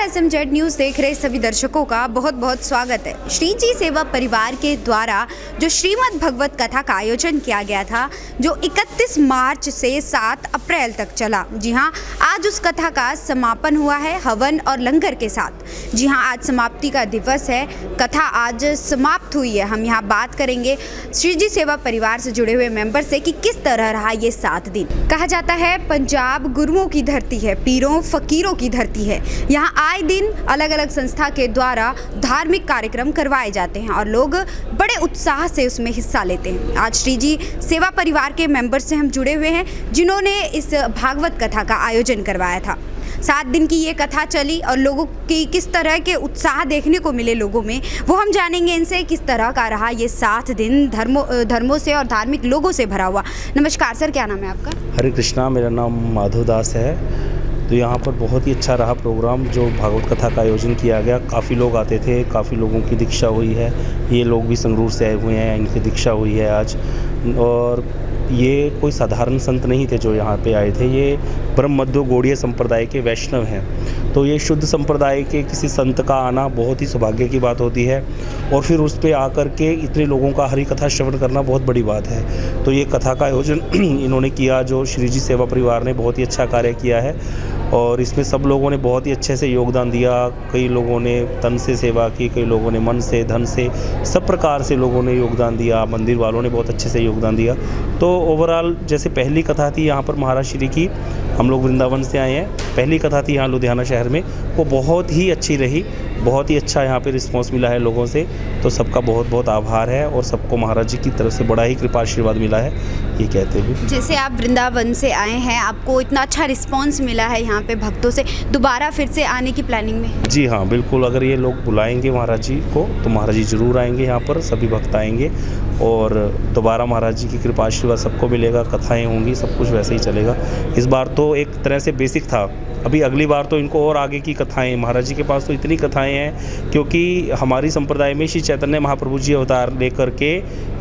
SMZ news देख रहे सभी दर्शकों का बहुत बहुत स्वागत है। श्री जी सेवा परिवार के द्वारा जो श्रीमद् भगवत कथा का आयोजन किया गया था, जो 31 मार्च से 7 अप्रैल तक चला। जी हाँ, आज उस कथा का समापन हुआ है हवन और लंगर के साथ। जी हाँ, आज समाप्ति का दिवस है, कथा आज समाप्त हुई है। हम यहाँ बात करेंगे श्री जी सेवा परिवार से जुड़े हुए मेंबर से कि किस तरह रहा ये 7 दिन। कहा जाता है पंजाब गुरुओं की धरती है, पीरों फकीरों की धरती है। यहाँ आए दिन अलग अलग संस्था के द्वारा धार्मिक कार्यक्रम करवाए जाते हैं और लोग बड़े उत्साह से उसमें हिस्सा लेते हैं। आज श्री जी सेवा परिवार के मेंबर से हम जुड़े हुए हैं, जिन्होंने इस भागवत कथा का आयोजन करवाया था। 7 दिन की ये कथा चली और लोगों की किस तरह के उत्साह देखने को मिले लोगों में, वो हम जानेंगे इनसे। किस तरह का रहा ये 7 दिन धर्मों से और धार्मिक लोगों से भरा हुआ। नमस्कार सर, क्या नाम है आपका? हरे कृष्णा, मेरा नाम माधव दास है। तो यहाँ पर बहुत ही अच्छा रहा प्रोग्राम, जो भागवत कथा का आयोजन किया गया। काफ़ी लोग आते थे, काफ़ी लोगों की दीक्षा हुई है। ये लोग भी संगरूर से आए हुए हैं, इनकी दीक्षा हुई है आज। और ये कोई साधारण संत नहीं थे जो यहाँ पे आए थे, ये ब्रह्म मध्य गौड़ीय संप्रदाय के वैष्णव हैं। तो ये शुद्ध संप्रदाय के किसी संत का आना बहुत ही सौभाग्य की बात होती है, और फिर उस पर आकर के इतने लोगों का हरि कथा श्रवण करना बहुत बड़ी बात है। तो ये कथा का आयोजन इन्होंने किया, जो श्री जी सेवा परिवार ने बहुत ही अच्छा कार्य किया है, और इसमें सब लोगों ने बहुत ही अच्छे से योगदान दिया। कई लोगों ने तन से सेवा की, कई लोगों ने मन से, धन से, सब प्रकार से लोगों ने योगदान दिया। मंदिर वालों ने बहुत अच्छे से योगदान दिया। तो ओवरऑल जैसे पहली कथा थी यहाँ पर महाराज श्री की, हम लोग वृंदावन से आए हैं, पहली कथा थी यहाँ लुधियाना शहर में, वो बहुत ही अच्छी रही। बहुत ही अच्छा यहाँ पे रिस्पांस मिला है लोगों से। तो सबका बहुत बहुत आभार है, और सबको महाराज जी की तरफ से बड़ा ही कृपा आशीर्वाद मिला है, ये कहते हुए। जैसे आप वृंदावन से आए हैं, आपको इतना अच्छा रिस्पांस मिला है यहाँ पे भक्तों से, दोबारा फिर से आने की प्लानिंग में? जी हाँ, बिल्कुल। अगर ये लोग बुलाएंगे महाराज जी को, तो महाराज जी ज़रूर आएंगे यहाँ पर, सभी भक्त आएंगे, और दोबारा महाराज जी की कृपा आशीर्वाद सबको मिलेगा। कथाएँ होंगी, सब कुछ वैसे ही चलेगा। इस बार तो एक तरह से बेसिक था, अभी अगली बार तो इनको और आगे की कथाएं, महाराज जी के पास तो इतनी कथाएं हैं, क्योंकि हमारी संप्रदाय में श्री चैतन्य महाप्रभु जी अवतार लेकर के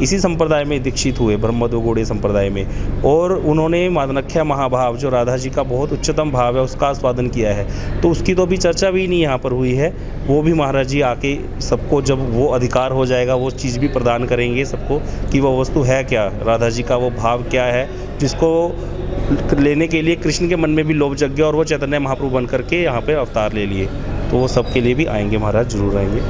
इसी संप्रदाय में दीक्षित हुए, ब्रह्मदो गौड़ीय संप्रदाय में, और उन्होंने मादनाख्या महाभाव, जो राधा जी का बहुत उच्चतम भाव है, उसका आस्वादन किया है। तो उसकी तो अभी चर्चा भी नहीं यहाँ पर हुई है। वो भी महाराज जी आके सबको, जब वो अधिकार हो जाएगा, वो चीज़ भी प्रदान करेंगे सबको कि वो वस्तु है क्या, राधा जी का वो भाव क्या है, जिसको लेने के लिए कृष्ण के मन में भी लोभ जग गया, और वो चैतन्य महाप्रभु बन करके यहाँ पे अवतार ले लिए। तो वो सबके लिए भी आएंगे महाराज, जरूर आएंगे।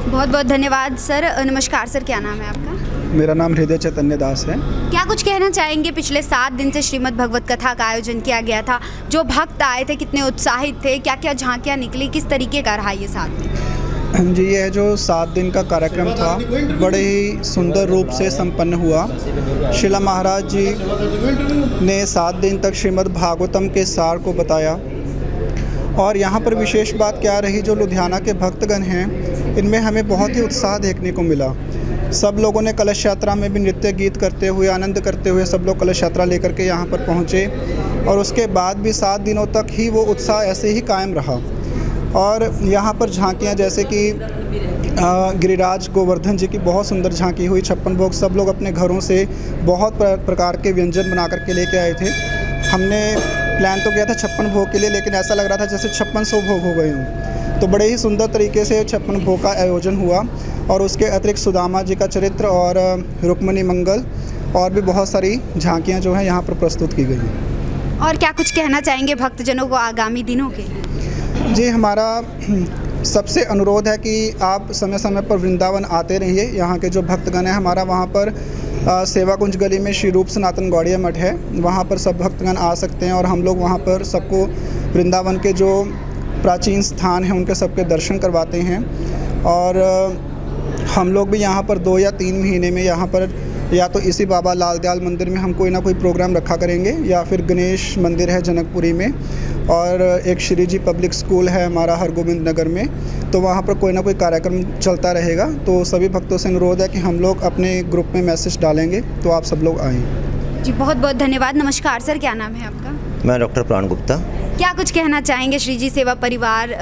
बहुत बहुत धन्यवाद सर। नमस्कार सर, क्या नाम है आपका? मेरा नाम हृदय चैतन्य दास है। क्या कुछ कहना चाहेंगे? पिछले 7 दिन से श्रीमद् भगवत कथा का आयोजन किया गया था, जो भक्त आए थे कितने उत्साहित थे, क्या क्या झांकियाँ निकली, किस तरीके का रहा ये 7 दिन? जी, यह जो 7 दिन का कार्यक्रम था, बड़े ही सुंदर रूप से संपन्न हुआ। शिला महाराज जी ने 7 दिन तक श्रीमद् भागवतम के सार को बताया। और यहाँ पर विशेष बात क्या रही, जो लुधियाना के भक्तगण हैं, इनमें हमें बहुत ही उत्साह देखने को मिला। सब लोगों ने कलश यात्रा में भी नृत्य गीत करते हुए, आनंद करते हुए सब लोग कलश यात्रा लेकर के यहाँ पर पहुँचे, और उसके बाद भी 7 दिनों तक ही वो उत्साह ऐसे ही कायम रहा। और यहाँ पर झांकियाँ, जैसे कि गिरिराज गोवर्धन जी की बहुत सुंदर झांकी हुई। 56 भोग सब लोग अपने घरों से बहुत प्रकार के व्यंजन बना करके लेके आए थे। हमने प्लान तो किया था 56 भोग के लिए, लेकिन ऐसा लग रहा था जैसे 5600 भोग हो गए हों। तो बड़े ही सुंदर तरीके से 56 भोग का आयोजन हुआ, और उसके अतिरिक्त सुदामा जी का चरित्र और रुक्मणी मंगल और भी बहुत सारी झांकियाँ जो हैं यहाँ पर प्रस्तुत की गई। और क्या कुछ कहना चाहेंगे भक्तजनों को आगामी दिनों के? जी, हमारा सबसे अनुरोध है कि आप समय समय पर वृंदावन आते रहिए। यहाँ के जो भक्तगण हैं, हमारा वहाँ पर सेवा कुंज गली में श्री रूप सनातन गौड़ीय मठ है, वहाँ पर सब भक्तगण आ सकते हैं, और हम लोग वहाँ पर सबको वृंदावन के जो प्राचीन स्थान हैं उनके सबके दर्शन करवाते हैं। और हम लोग भी यहाँ पर 2 या 3 महीने में यहाँ पर या तो इसी बाबा लाल दयाल मंदिर में हम कोई ना कोई प्रोग्राम रखा करेंगे, या फिर गणेश मंदिर है जनकपुरी में, और एक श्री जी पब्लिक स्कूल है हमारा हरगोविंद नगर में, तो वहाँ पर कोई ना कोई कार्यक्रम चलता रहेगा। तो सभी भक्तों से अनुरोध है कि हम लोग अपने ग्रुप में मैसेज डालेंगे, तो आप सब लोग आएँ। जी, बहुत बहुत धन्यवाद। नमस्कार सर, क्या नाम है आपका? मैं डॉक्टर प्राण गुप्ता। क्या कुछ कहना चाहेंगे श्री जी सेवा परिवार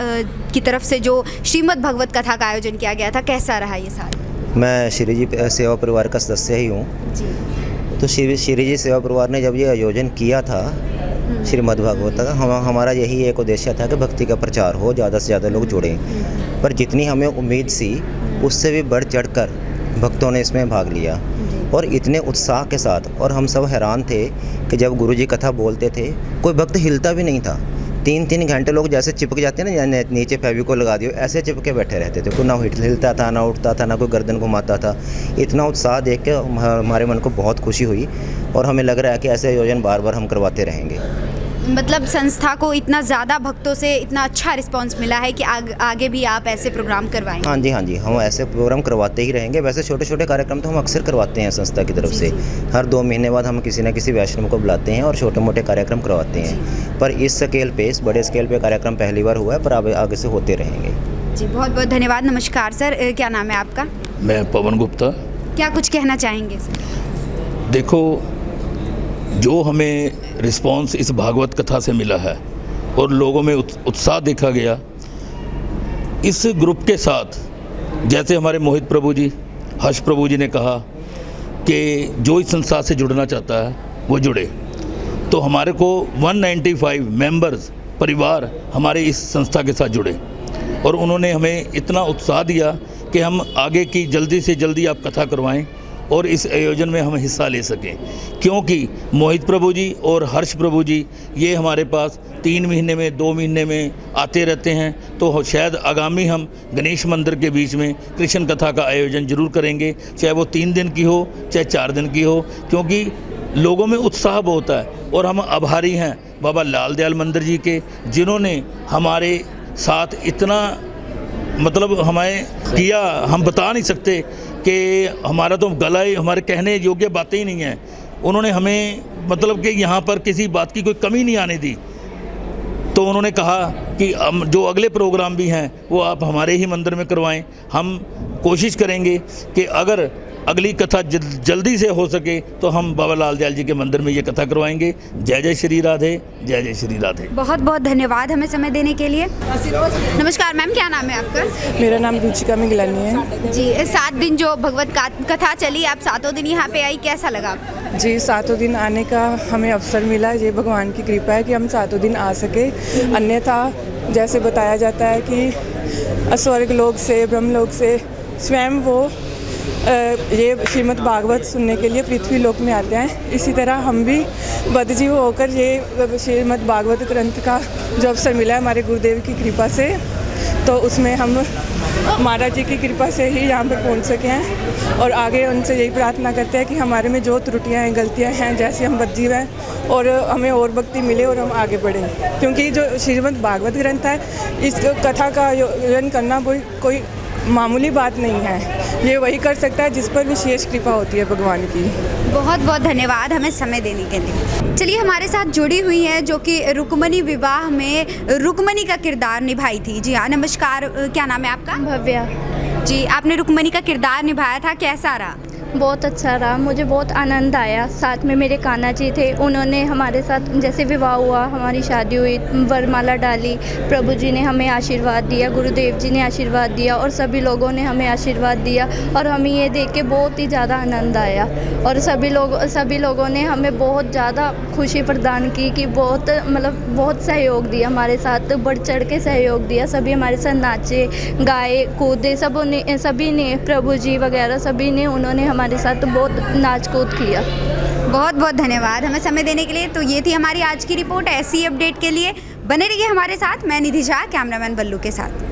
की तरफ से जो श्रीमद् भगवत कथा का आयोजन किया गया था, कैसा रहा ये साल? मैं श्री जी सेवा परिवार का सदस्य ही हूँ। जी। तो श्री जी सेवा परिवार ने जब ये आयोजन किया था, श्रीमद् भागवत का। हमारा यही एक उद्देश्य था कि भक्ति का प्रचार हो, ज़्यादा से ज़्यादा लोग जुड़ें। पर जितनी हमें उम्मीद सी उससे भी बढ़ चढ़कर भक्तों ने इसमें भाग लिया और इतने उत्साह के साथ। और हम सब हैरान थे कि जब गुरुजी कथा बोलते थे कोई भक्त हिलता भी नहीं था। 3-3 घंटे लोग जैसे चिपक जाते हैं ना, नीचे फेविकोल लगा दियो, ऐसे चिपके बैठे रहते थे। कोई ना हिलता था, ना उठता था, ना कोई गर्दन घुमाता था। इतना उत्साह देख के हमारे मन को बहुत खुशी हुई और हमें लग रहा है कि ऐसे आयोजन बार बार हम करवाते रहेंगे। मतलब संस्था को इतना ज़्यादा भक्तों से इतना अच्छा रिस्पांस मिला है कि आगे भी आप ऐसे प्रोग्राम करवाएंगे? हाँ जी, हम ऐसे प्रोग्राम करवाते ही रहेंगे। वैसे छोटे छोटे कार्यक्रम तो हम अक्सर करवाते हैं संस्था की तरफ से। हर 2 महीने बाद हम किसी न किसी वैष्णव को बुलाते हैं और छोटे मोटे कार्यक्रम करवाते हैं। पर इस स्केल पे, इस बड़े स्केल पे कार्यक्रम पहली बार हुआ है, पर आगे से होते रहेंगे। जी, बहुत बहुत धन्यवाद। नमस्कार सर, क्या नाम है आपका? मैं पवन गुप्ता। क्या कुछ कहना चाहेंगे सर? देखो, जो हमें रिस्पांस इस भागवत कथा से मिला है और लोगों में उत्साह देखा गया, इस ग्रुप के साथ जैसे हमारे मोहित प्रभु जी, हर्ष प्रभु जी ने कहा कि जो इस संस्था से जुड़ना चाहता है वो जुड़े, तो हमारे को 195 मेंबर्स, परिवार हमारे इस संस्था के साथ जुड़े और उन्होंने हमें इतना उत्साह दिया कि हम आगे की जल्दी से जल्दी आप कथा करवाएं और इस आयोजन में हम हिस्सा ले सकें। क्योंकि मोहित प्रभु जी और हर्ष प्रभु जी ये हमारे पास 3 महीने में, 2 महीने में आते रहते हैं। तो शायद आगामी हम गणेश मंदिर के बीच में कृष्ण कथा का आयोजन जरूर करेंगे, चाहे वो 3 दिन की हो, चाहे 4 दिन की हो, क्योंकि लोगों में उत्साह बहुत है। और हम आभारी हैं बाबा लाल दयाल मंदिर जी के, जिन्होंने हमारे साथ इतना मतलब हमें किया, हम बता नहीं सकते कि हमारा तो गला ही, हमारे कहने योग्य बातें ही नहीं हैं। उन्होंने हमें मतलब कि यहाँ पर किसी बात की कोई कमी नहीं आने दी। तो उन्होंने कहा कि हम जो अगले प्रोग्राम भी हैं वो आप हमारे ही मंदिर में करवाएं। हम कोशिश करेंगे कि अगर अगली कथा जल्दी से हो सके तो हम बाबा लाल दयाल जी के मंदिर में ये कथा करवाएंगे। जय जय श्री राधे, जय जय श्री राधे। बहुत बहुत धन्यवाद हमें समय देने के लिए। नमस्कार मैम, क्या नाम है आपका? मेरा नाम रुचिका मिगलानी है जी। 7 दिन जो भगवत कथा चली, आप 7 दिन यहाँ पे आई, कैसा लगा आपको? जी। 7 दिन आने का हमें अवसर मिला। ये भगवान की कृपा है कि हम 7 दिन आ सके। अन्यथा जैसे बताया जाता है कि स्वर्ग लोक से, ब्रह्मलोक से स्वयं वो ये श्रीमद् भागवत सुनने के लिए पृथ्वी लोक में आते हैं। इसी तरह हम भी बद्धजीव होकर ये श्रीमद् भागवत ग्रंथ का जो अवसर मिला है हमारे गुरुदेव की कृपा से, तो उसमें हम महाराज जी की कृपा से ही यहाँ पर पहुँच सके हैं। और आगे उनसे यही प्रार्थना करते हैं कि हमारे में जो त्रुटियाँ हैं, गलतियाँ हैं, जैसे हम बद्धजीव हैं और हमें और भक्ति मिले और हम आगे बढ़ें। क्योंकि जो श्रीमद् भागवत ग्रंथ है, इस कथा का आयोजन करना कोई मामूली बात नहीं है। ये वही कर सकता है जिस पर विशेष कृपा होती है भगवान की। बहुत बहुत धन्यवाद हमें समय देने के लिए। चलिए, हमारे साथ जुड़ी हुई है जो कि रुक्मणी विवाह में रुक्मणी का किरदार निभाई थी। जी हाँ, नमस्कार, क्या नाम है आपका? भव्या जी। आपने रुक्मणी का किरदार निभाया था, कैसा रहा? बहुत अच्छा रहा, मुझे बहुत आनंद आया। साथ में मेरे कान्हा जी थे, उन्होंने हमारे साथ जैसे विवाह हुआ, हमारी शादी हुई, वरमाला डाली, प्रभु जी ने हमें आशीर्वाद दिया, गुरुदेव जी ने आशीर्वाद दिया और सभी लोगों ने हमें आशीर्वाद दिया और हमें ये देख के बहुत ही ज़्यादा आनंद आया। और सभी लोगों ने हमें बहुत ज़्यादा खुशी प्रदान की कि बहुत सहयोग दिया, हमारे साथ बढ़ चढ़ के सहयोग दिया। सभी हमारे साथ नाचे, गाए, कूदे, सभी ने प्रभु जी वगैरह सभी ने, उन्होंने हमारे साथ बहुत नाच कूद किया। बहुत बहुत धन्यवाद हमें समय देने के लिए। तो ये थी हमारी आज की रिपोर्ट। ऐसी अपडेट के लिए बने रहिए हमारे साथ। मैं निधि झा, कैमरामैन बल्लू के साथ।